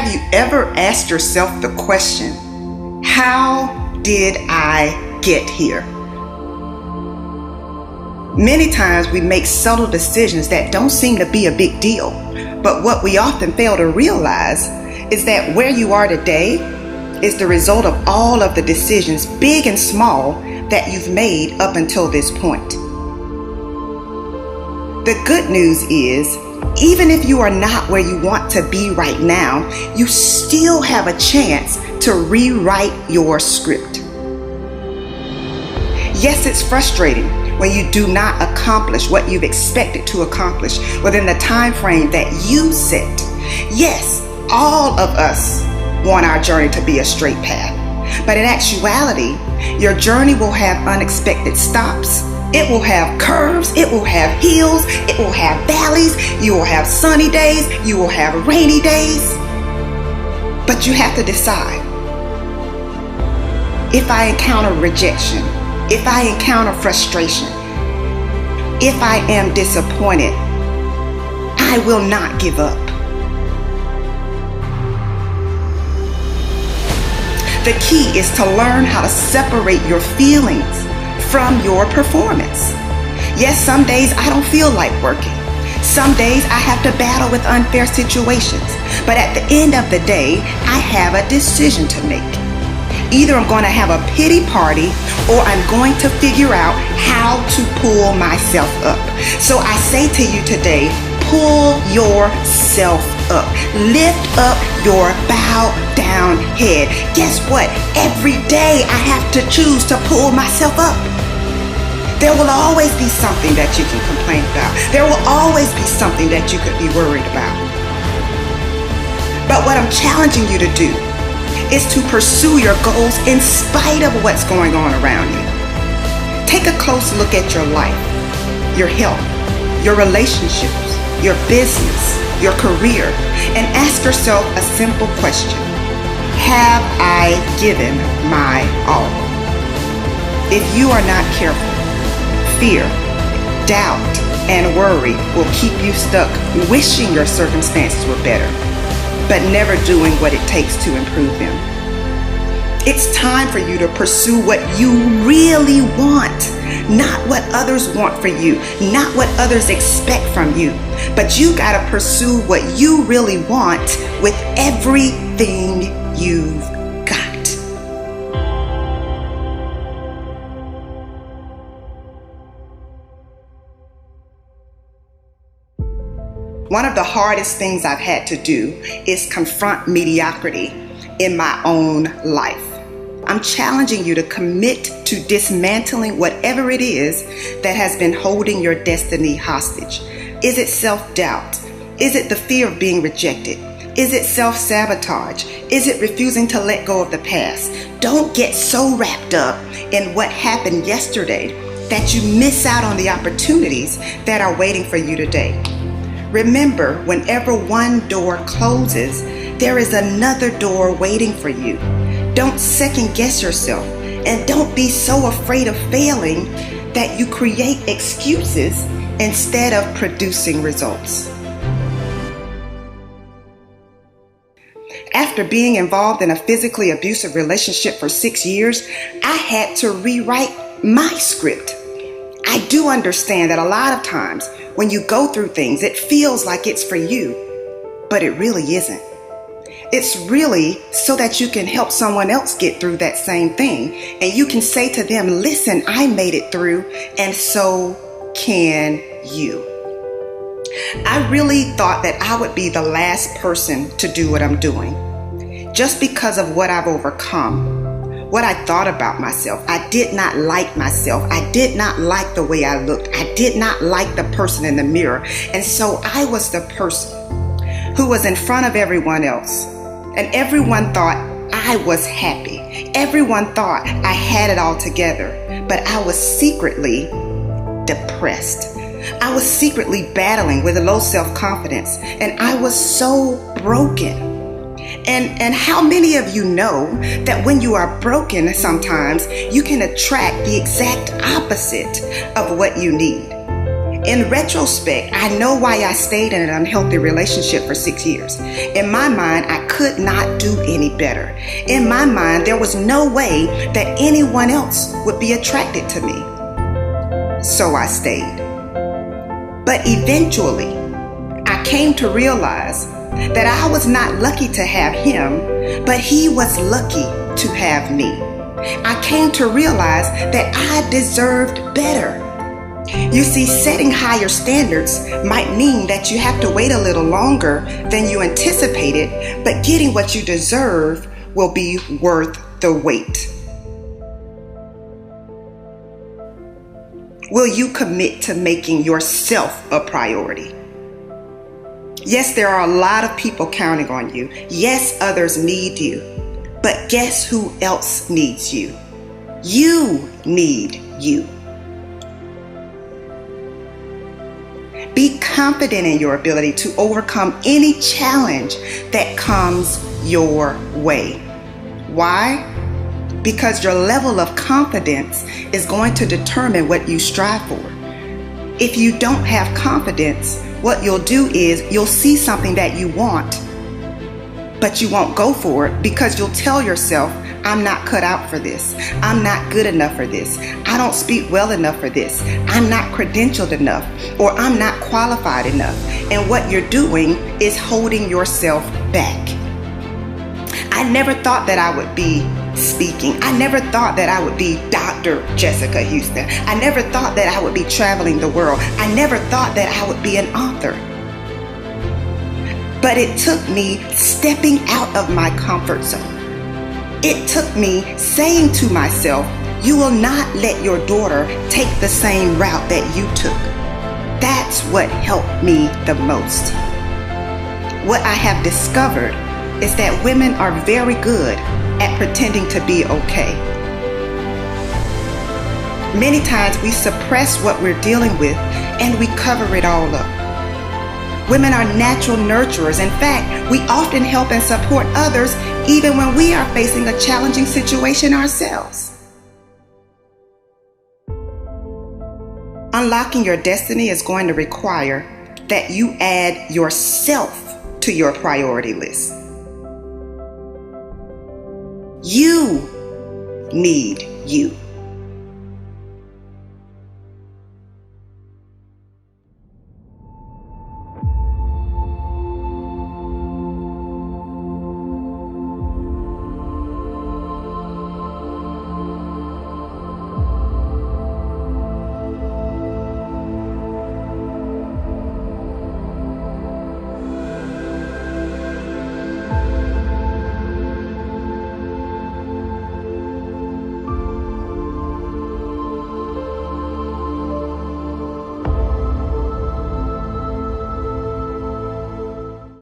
Have you ever asked yourself the question, how did I get here? Many times we make subtle decisions that don't seem to be a big deal, but what we often fail to realize is that where you are today is the result of all of the decisions, big and small, that you've made up until this point. The good news is, even if you are not where you want to be right now, you still have a chance to rewrite your script. Yes, it's frustrating when you do not accomplish what you've expected to accomplish within the time frame that you set. Yes, all of us want our journey to be a straight path, but in actuality, your journey will have unexpected stops. It will have curves, it will have hills, it will have valleys, you will have sunny days, you will have rainy days. But you have to decide. If I encounter rejection, if I encounter frustration, if I am disappointed, I will not give up. The key is to learn how to separate your feelings from your performance. Yes, some days I don't feel like working. Some days I have to battle with unfair situations. But at the end of the day, I have a decision to make. Either I'm going to have a pity party or I'm going to figure out how to pull myself up. So I say to you today, pull yourself up. Lift up your bowed down head. Guess what? Every day I have to choose to pull myself up. There will always be something that you can complain about. There will always be something that you could be worried about. But what I'm challenging you to do is to pursue your goals in spite of what's going on around you. Take a close look at your life, your health, your relationships, your business, your career, and ask yourself a simple question. Have I given my all? If you are not careful, fear, doubt, and worry will keep you stuck wishing your circumstances were better, but never doing what it takes to improve them. It's time for you to pursue what you really want, not what others want for you, not what others expect from you, but you gotta pursue what you really want with everything you've got. One of the hardest things I've had to do is confront mediocrity in my own life. I'm challenging you to commit to dismantling whatever it is that has been holding your destiny hostage. Is it self-doubt? Is it the fear of being rejected? Is it self-sabotage? Is it refusing to let go of the past? Don't get so wrapped up in what happened yesterday that you miss out on the opportunities that are waiting for you today. Remember, whenever one door closes, there is another door waiting for you. Don't second guess yourself, and don't be so afraid of failing that you create excuses instead of producing results. After being involved in a physically abusive relationship for 6 years, I had to rewrite my script. I do understand that a lot of times when you go through things, it feels like it's for you, but it really isn't. It's really so that you can help someone else get through that same thing. And you can say to them, listen, I made it through, and so can you. I really thought that I would be the last person to do what I'm doing, just because of what I've overcome. What I thought about myself. I did not like myself. I did not like the way I looked. I did not like the person in the mirror. And so I was the person who was in front of everyone else. And everyone thought I was happy. Everyone thought I had it all together. But I was secretly depressed. I was secretly battling with low self-confidence. And I was so broken. And how many of you know that when you are broken sometimes, you can attract the exact opposite of what you need? In retrospect, I know why I stayed in an unhealthy relationship for 6 years. In my mind, I could not do any better. In my mind, there was no way that anyone else would be attracted to me. So I stayed. But eventually, I came to realize that I was not lucky to have him, but he was lucky to have me. I came to realize that I deserved better. You see, setting higher standards might mean that you have to wait a little longer than you anticipated, but getting what you deserve will be worth the wait. Will you commit to making yourself a priority? Yes, there are a lot of people counting on you. Yes, others need you. But guess who else needs you? You need you. Be confident in your ability to overcome any challenge that comes your way. Why? Because your level of confidence is going to determine what you strive for. If you don't have confidence, what you'll do is you'll see something that you want, but you won't go for it because you'll tell yourself, I'm not cut out for this. I'm not good enough for this. I don't speak well enough for this. I'm not credentialed enough, or I'm not qualified enough. And what you're doing is holding yourself back. I never thought that I would be speaking. I never thought that I would be Dr. Jessica Houston. I never thought that I would be traveling the world. I never thought that I would be an author. But it took me stepping out of my comfort zone. It took me saying to myself, you will not let your daughter take the same route that you took. That's what helped me the most. What I have discovered is that women are very good at pretending to be okay. Many times we suppress what we're dealing with and we cover it all up. Women are natural nurturers. In fact, we often help and support others even when we are facing a challenging situation ourselves. Unlocking your destiny is going to require that you add yourself to your priority list. You need you.